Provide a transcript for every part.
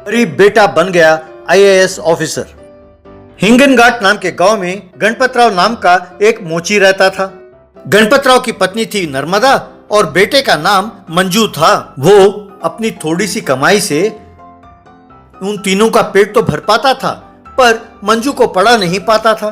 गरीब बेटा बन गया IAS ऑफिसर। हिंगनघाट नाम के गांव में गणपतराव नाम का एक मोची रहता था। गणपतराव की पत्नी थी नर्मदा और बेटे का नाम मंजू था। वो अपनी थोड़ी सी कमाई से उन तीनों का पेट तो भर पाता था, पर मंजू को पढ़ा नहीं पाता था।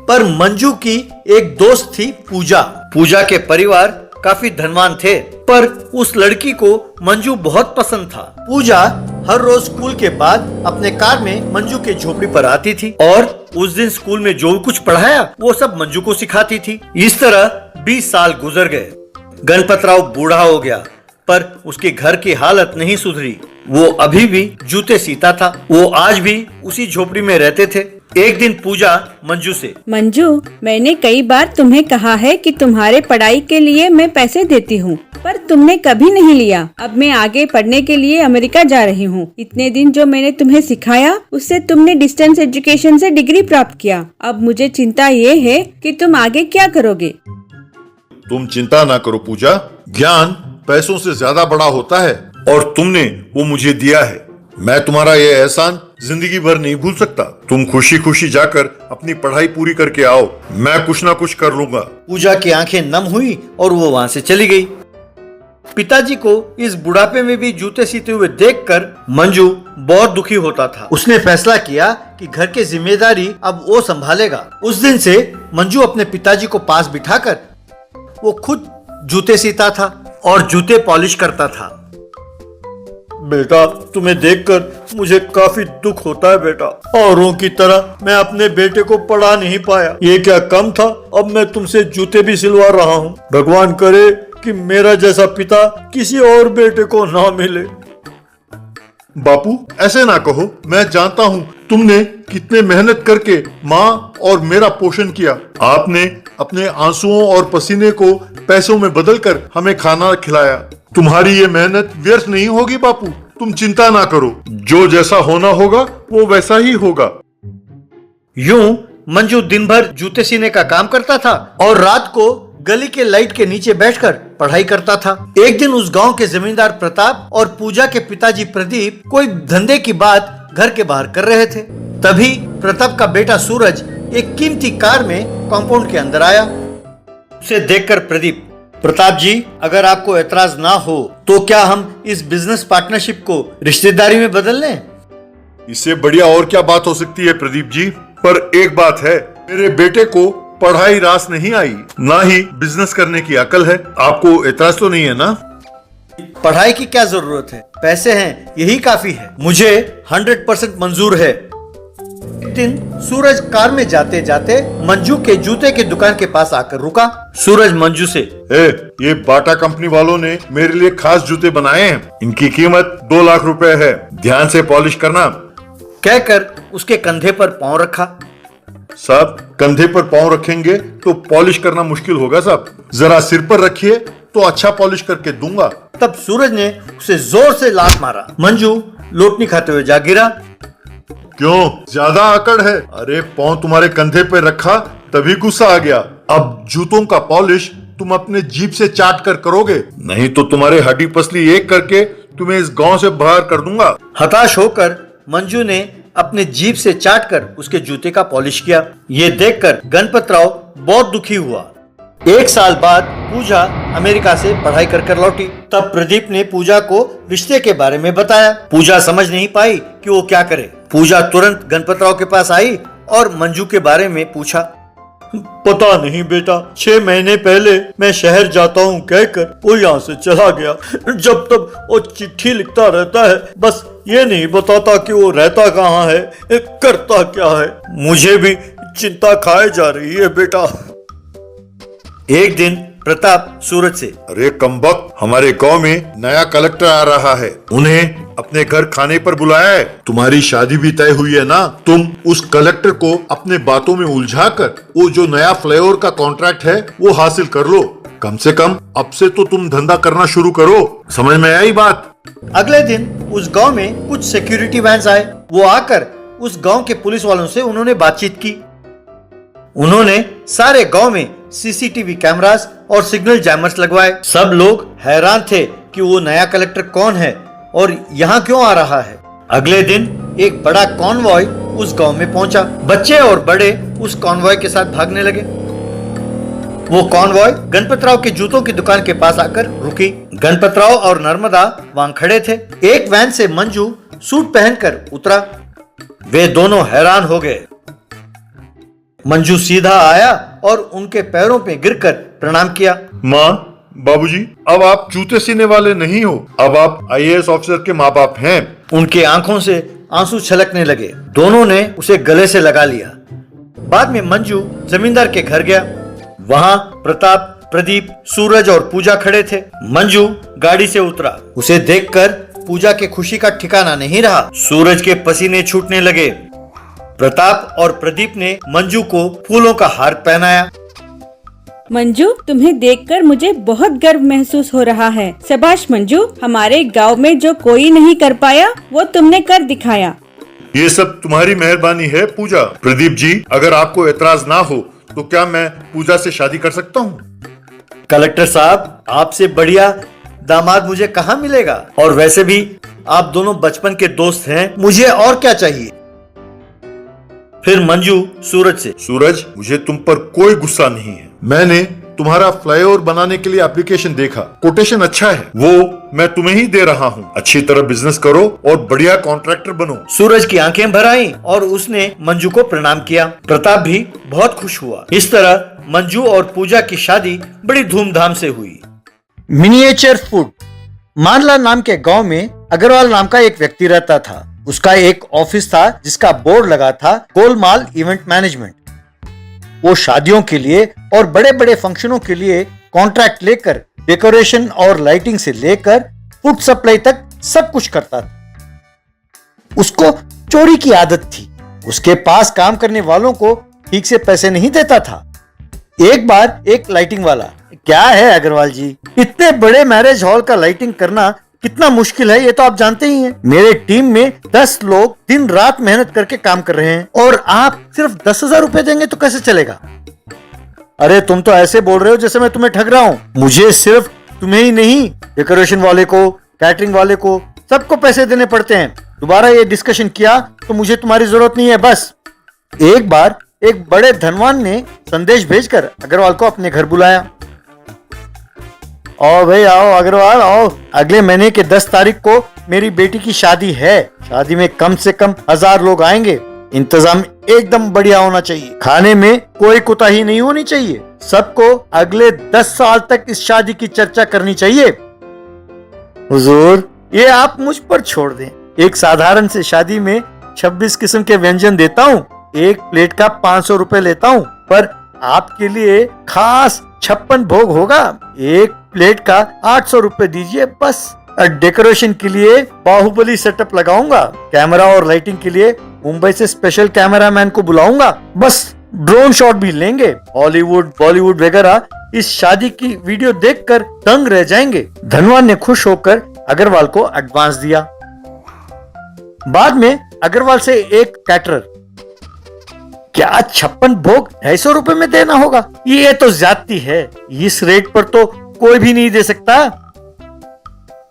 पर मंजू की एक दोस्त थी पूजा। पूजा के परिवार काफी धनवान थे, पर उस लड़की को मंजू बहुत पसंद था। पूजा हर रोज स्कूल के बाद अपने कार में मंजू के झोपड़ी पर आती थी और उस दिन स्कूल में जो कुछ पढ़ाया वो सब मंजू को सिखाती थी। इस तरह 20 साल गुजर गए। गणपतराव बूढ़ा हो गया, पर उसके घर की हालत नहीं सुधरी। वो अभी भी जूते सीता था। वो आज भी उसी झोपड़ी में रहते थे। एक दिन पूजा मंजू से, मंजू, मैंने कई बार तुम्हें कहा है कि तुम्हारे पढ़ाई के लिए मैं पैसे देती हूँ, पर तुमने कभी नहीं लिया। अब मैं आगे पढ़ने के लिए अमेरिका जा रही हूँ। इतने दिन जो मैंने तुम्हें सिखाया उससे तुमने डिस्टेंस एजुकेशन से डिग्री प्राप्त किया। अब मुझे चिंता ये है कि तुम आगे क्या करोगे। तुम चिंता ना करो पूजा, ज्ञान पैसों से ज्यादा बड़ा होता है और तुमने वो मुझे दिया है। मैं तुम्हारा ये एहसान जिंदगी भर नहीं भूल सकता। तुम खुशी खुशी जाकर अपनी पढ़ाई पूरी करके आओ, मैं कुछ ना कुछ कर लूंगा। पूजा की आंखें नम हुई और वो वहां से चली गई। पिताजी को इस बुढ़ापे में भी जूते सीते हुए देखकर मंजू बहुत दुखी होता था। उसने फैसला किया कि घर की जिम्मेदारी अब वो संभालेगा। उस दिन से मंजू अपने पिताजी को पास बिठाकर वो खुद जूते सीता था और जूते पॉलिश करता था। बेटा, तुम्हें देखकर मुझे काफी दुख होता है बेटा। औरों की तरह मैं अपने बेटे को पढ़ा नहीं पाया। ये क्या कम था, अब मैं तुमसे जूते भी सिलवा रहा हूँ। भगवान करे कि मेरा जैसा पिता किसी और बेटे को ना मिले। बापू, ऐसे ना कहो। मैं जानता हूँ तुमने कितने मेहनत करके माँ और मेरा पोषण किया। आपने अपने आंसुओं और पसीने को पैसों में बदलकर हमें खाना खिलाया। तुम्हारी ये मेहनत व्यर्थ नहीं होगी बापू, तुम चिंता ना करो। जो जैसा होना होगा वो वैसा ही होगा। यूं मंजू दिन भर जूते सीने का काम करता था और रात को गली के लाइट के नीचे बैठकर पढ़ाई करता था। एक दिन उस गांव के जमींदार प्रताप और पूजा के पिताजी प्रदीप कोई धंधे की बात घर के बाहर कर रहे थे। तभी प्रताप का बेटा सूरज एक कीमती कार में कंपाउंड के अंदर आया। उसे देखकर प्रदीप, प्रताप जी, अगर आपको एतराज ना हो तो क्या हम इस बिजनेस पार्टनरशिप को रिश्तेदारी में बदल लें? इससे बढ़िया और क्या बात हो सकती है प्रदीप जी। पर एक बात है, मेरे बेटे को पढ़ाई रास नहीं आई, ना ही बिजनेस करने की अकल है। आपको एतराज तो नहीं है ना? पढ़ाई की क्या जरूरत है, पैसे हैं यही काफी है। मुझे 100% मंजूर है। एक दिन सूरज कार में जाते जाते मंजू के जूते की दुकान के पास आकर रुका। सूरज मंजू से, ये बाटा कंपनी वालों ने मेरे लिए खास जूते बनाए हैं। इनकी कीमत 2 लाख रुपए है, ध्यान से पॉलिश करना। कहकर उसके कंधे पर पांव रखा। साहब, कंधे पर पांव रखेंगे तो पॉलिश करना मुश्किल होगा साहब। जरा सिर पर रखिए तो अच्छा पॉलिश करके दूंगा। तब सूरज ने उसे जोर से लात मारा। मंजू लोटनी खाते हुए जा गिरा। क्यों, ज्यादा आकड़ है? अरे पांव तुम्हारे कंधे पे रखा तभी गुस्सा आ गया। अब जूतों का पॉलिश तुम अपने जीभ से चाट कर करोगे, नहीं तो तुम्हारे हड्डी पसली एक करके तुम्हें इस गांव से बाहर कर दूंगा। हताश होकर मंजू ने अपने जीभ से चाटकर उसके जूते का पॉलिश किया। ये देखकर गणपतराव बहुत दुखी हुआ। 1 साल बाद पूजा अमेरिका से पढ़ाई कर लौटी। तब प्रदीप ने पूजा को रिश्ते के बारे में बताया। पूजा समझ नहीं पाई कि वो क्या करे। पूजा तुरंत गणपतराव के पास आई और मंजू के बारे में पूछा। पता नहीं बेटा, 6 महीने पहले मैं शहर जाता हूँ कहकर वो यहाँ से चला गया। जब तक वो चिट्ठी लिखता रहता है, बस ये नहीं बताता कि वो रहता कहाँ है, करता क्या है। मुझे भी चिंता खाए जा रही है बेटा। एक दिन प्रताप सूरज से, अरे कमबख्त, हमारे गांव में नया कलेक्टर आ रहा है, उन्हें अपने घर खाने पर बुलाया है। तुम्हारी शादी भी तय हुई है ना, तुम उस कलेक्टर को अपने बातों में उलझाकर वो जो नया फ्लाईओवर का कॉन्ट्रैक्ट है वो हासिल कर लो। कम से कम अब से तो तुम धंधा करना शुरू करो। समझ में आई बात? अगले दिन उस गांव में कुछ सिक्योरिटी वैन्स आए। वो आकर उस गांव के पुलिस वालों से उन्होंने बातचीत की। उन्होंने सारे गांव में सीसीटीवी कैमरास और सिग्नल जैमर्स लगवाए। सब लोग हैरान थे कि वो नया कलेक्टर कौन है और यहाँ क्यों आ रहा है। अगले दिन एक बड़ा कॉन्वॉय उस गांव में पहुंचा। बच्चे और बड़े उस कॉन्वॉय के साथ भागने लगे। वो कॉन्वॉय गणपतराव के जूतों की दुकान के पास आकर रुकी। गणपतराव और नर्मदा वहां खड़े थे। एक वैन से मंजू सूट पहनकर उतरा। वे दोनों हैरान हो गए। मंजू सीधा आया और उनके पैरों पे गिरकर प्रणाम किया। माँ, बाबूजी, अब आप जूते सीने वाले नहीं हो, अब आप आईएएस ऑफिसर के माँ बाप हैं। उनके आंखों से आंसू छलकने लगे। दोनों ने उसे गले से लगा लिया। बाद में मंजू जमींदार के घर गया। वहां प्रताप, प्रदीप, सूरज और पूजा खड़े थे। मंजू गाड़ी से उतरा। उसे देखकर पूजा के खुशी का ठिकाना नहीं रहा। सूरज के पसीने छूटने लगे। प्रताप और प्रदीप ने मंजू को फूलों का हार पहनाया। मंजू, तुम्हें देखकर मुझे बहुत गर्व महसूस हो रहा है। शाबाश मंजू, हमारे गांव में जो कोई नहीं कर पाया वो तुमने कर दिखाया। ये सब तुम्हारी मेहरबानी है पूजा। प्रदीप जी, अगर आपको एतराज ना हो तो क्या मैं पूजा से शादी कर सकता हूँ? कलेक्टर साहब, आपसे बढ़िया दामाद मुझे कहाँ मिलेगा? और वैसे भी आप दोनों बचपन के दोस्त हैं, मुझे और क्या चाहिए? फिर मंजू सूरज से, सूरज, मुझे तुम पर कोई गुस्सा नहीं है। मैंने तुम्हारा फ्लाईओवर बनाने के लिए एप्लीकेशन देखा। कोटेशन अच्छा है, वो मैं तुम्हें ही दे रहा हूँ। अच्छी तरह बिजनेस करो और बढ़िया कॉन्ट्रैक्टर बनो। सूरज की आंखें भर आईं और उसने मंजू को प्रणाम किया। प्रताप भी बहुत खुश हुआ। इस तरह मंजू और पूजा की शादी बड़ी धूमधाम से हुई। Miniature food. मानला नाम के गांव में अग्रवाल नाम का एक व्यक्ति रहता था। उसका एक ऑफिस था जिसका बोर्ड लगा था गोलमाल इवेंट मैनेजमेंट। वो शादियों के लिए और बड़े बड़े फंक्शनों के लिए कॉन्ट्रैक्ट लेकर डेकोरेशन और लाइटिंग से लेकर फूड सप्लाई तक सब कुछ करता था। उसको चोरी की आदत थी। उसके पास काम करने वालों को ठीक से पैसे नहीं देता था। एक बार एक लाइटिंग वाला, क्या है अग्रवाल जी, इतने बड़े मैरिज हॉल का लाइटिंग करना कितना मुश्किल है ये तो आप जानते ही हैं। मेरे टीम में 10 लोग दिन रात मेहनत करके काम कर रहे हैं और आप सिर्फ 10,000 रुपए देंगे तो कैसे चलेगा? अरे तुम तो ऐसे बोल रहे हो जैसे मैं तुम्हें ठग रहा हूँ। मुझे सिर्फ तुम्हें ही नहीं, डेकोरेशन वाले को, कैटरिंग वाले को, सबको पैसे देने पड़ते हैं। दोबारा ये डिस्कशन किया तो मुझे तुम्हारी जरूरत नहीं है, बस। एक बार एक बड़े धनवान ने संदेश भेजकर अग्रवाल को अपने घर बुलाया। आओ भाई आओ अग्रवाल आओ, अगले महीने के 10 तारीख को मेरी बेटी की शादी है। शादी में कम से कम 1000 लोग आएंगे। इंतजाम एकदम बढ़िया होना चाहिए। खाने में कोई कोताही नहीं होनी चाहिए। सबको अगले 10 साल तक इस शादी की चर्चा करनी चाहिए। हुजूर, ये आप मुझ पर छोड़ दें। एक साधारण से शादी में 26 किस्म के व्यंजन देता हूँ। एक प्लेट का 500 रुपए लेता हूँ, पर आपके लिए खास 56 भोग होगा। एक प्लेट का 800 रुपए दीजिए बस। डेकोरेशन के लिए बाहुबली सेटअप लगाऊंगा। कैमरा और लाइटिंग के लिए मुंबई से स्पेशल कैमरामैन को बुलाऊंगा। बस ड्रोन शॉट भी लेंगे। हॉलीवुड, बॉलीवुड वगैरह इस शादी की वीडियो देखकर दंग रह जाएंगे। धनवान ने खुश होकर अग्रवाल को एडवांस दिया। बाद में अग्रवाल से एक कैटरर, क्या 56 भोग 250 रुपए में देना होगा? ये तो ज्यादती है। इस रेट पर तो कोई भी नहीं दे सकता।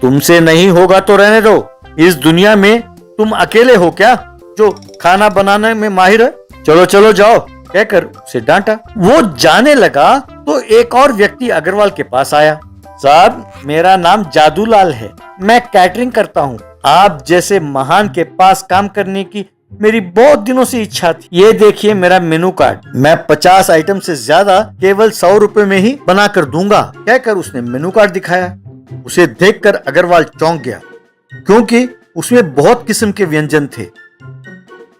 तुमसे नहीं होगा तो रहने दो। इस दुनिया में तुम अकेले हो क्या जो खाना बनाने में माहिर है? चलो चलो जाओ, कहकर उसे डांटा। वो जाने लगा तो एक और व्यक्ति अग्रवाल के पास आया। साहब, मेरा नाम जादूलाल है। मैं कैटरिंग करता हूँ। आप जैसे महान के पास काम करने की मेरी बहुत दिनों से इच्छा थी। ये देखिए मेरा मेनू कार्ड। मैं 50 आइटम से ज्यादा केवल 100 रुपए में ही बना कर दूंगा, कहकर उसने मेनू कार्ड दिखाया। उसे देखकर अग्रवाल चौंक गया, क्योंकि उसमें बहुत किस्म के व्यंजन थे।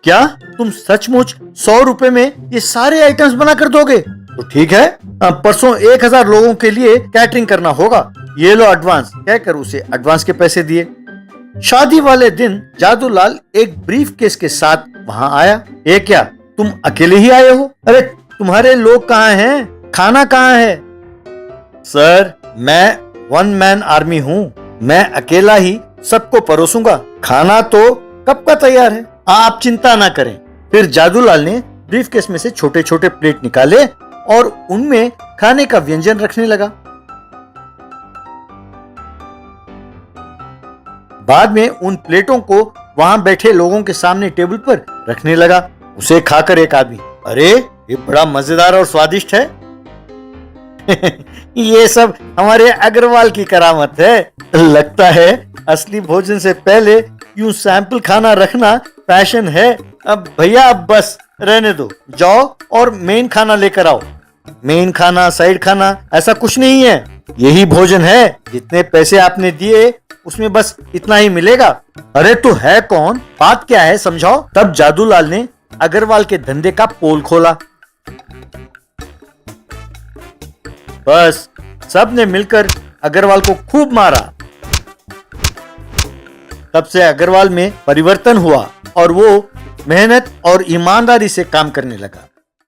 क्या तुम सचमुच 100 रुपए में ये सारे आइटम्स बना कर दोगे? तो ठीक है, परसों 1000 लोगों के लिए कैटरिंग करना होगा। ये लो एडवांस, कहकर उसे एडवांस के पैसे दिए। शादी वाले दिन जादूलाल एक ब्रीफ केस के साथ वहां आया। ये क्या, तुम अकेले ही आए हो? अरे तुम्हारे लोग कहाँ हैं? खाना कहाँ है? सर, मैं 1 मैन आर्मी हूँ। मैं अकेला ही सबको परोसूंगा। खाना तो कब का तैयार है, आप चिंता ना करें। फिर जादूलाल ने ब्रीफ केस में से छोटे छोटे प्लेट निकाले और उनमें खाने का व्यंजन रखने लगा। बाद में उन प्लेटों को वहां बैठे लोगों के सामने टेबल पर रखने लगा। उसे खाकर एक आदमी, अरे ये बड़ा मजेदार और स्वादिष्ट है। ये सब हमारे अग्रवाल की करामत है। लगता है असली भोजन से पहले यूं सैंपल खाना रखना फैशन है। अब भैया अब बस रहने दो, जाओ और मेन खाना लेकर आओ। मेन खाना, साइड खाना ऐसा कुछ नहीं है, यही भोजन है। जितने पैसे आपने दिए उसमें बस इतना ही मिलेगा। अरे तू है कौन, बात क्या है समझाओ। तब जादूलाल ने अग्रवाल के धंधे का पोल खोला। बस सबने मिलकर अग्रवाल को खूब मारा। तब से अग्रवाल में परिवर्तन हुआ और वो मेहनत और ईमानदारी से काम करने लगा।